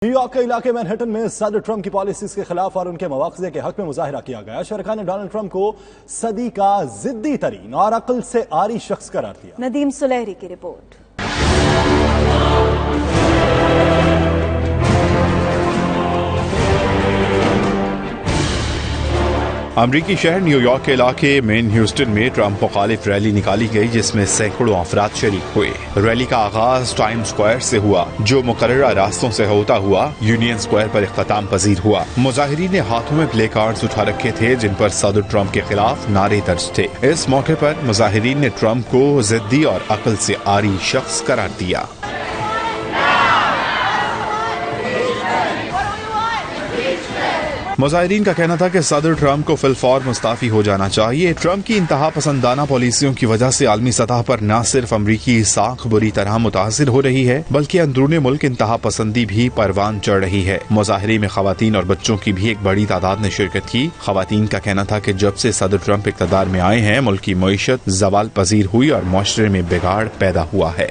New York کے علاقے Manhattan میں صدر ٹرمپ کی پالیسیز کے خلاف اور ان کے مواخذے کے حق میں مظاہرہ کیا گیا۔ شرکاء نے ڈونلڈ ٹرمپ کو صدی کا ضدی ترین اور عقل سے عاری شخص قرار دیا۔ ندیم سلیری کی رپورٹ۔ امریکی شہر نیو یارک کے علاقے مین ہیوسٹن میں ٹرمپ مخالف ریلی نکالی گئی جس میں سینکڑوں افراد شریک ہوئے۔ ریلی کا آغاز ٹائم سکوائر سے ہوا جو مقررہ راستوں سے ہوتا ہوا یونین سکوائر پر اختتام پذیر ہوا۔ مظاہرین نے ہاتھوں میں پلے کارڈز اٹھا رکھے تھے جن پر صدر ٹرمپ کے خلاف نعرے درج تھے۔ اس موقع پر مظاہرین نے ٹرمپ کو ضدی اور عقل سے عاری شخص قرار دیا۔ مظاہرین کا کہنا تھا کہ صدر ٹرمپ کو فی الفور مستعفی ہو جانا چاہیے۔ ٹرمپ کی انتہا پسندانہ پالیسیوں کی وجہ سے عالمی سطح پر نہ صرف امریکی ساکھ بری طرح متاثر ہو رہی ہے بلکہ اندرون ملک انتہا پسندی بھی پروان چڑھ رہی ہے۔ مظاہرے میں خواتین اور بچوں کی بھی ایک بڑی تعداد نے شرکت کی۔ خواتین کا کہنا تھا کہ جب سے صدر ٹرمپ اقتدار میں آئے ہیں ملک کی معیشت زوال پذیر ہوئی اور معاشرے میں بگاڑ پیدا ہوا ہے۔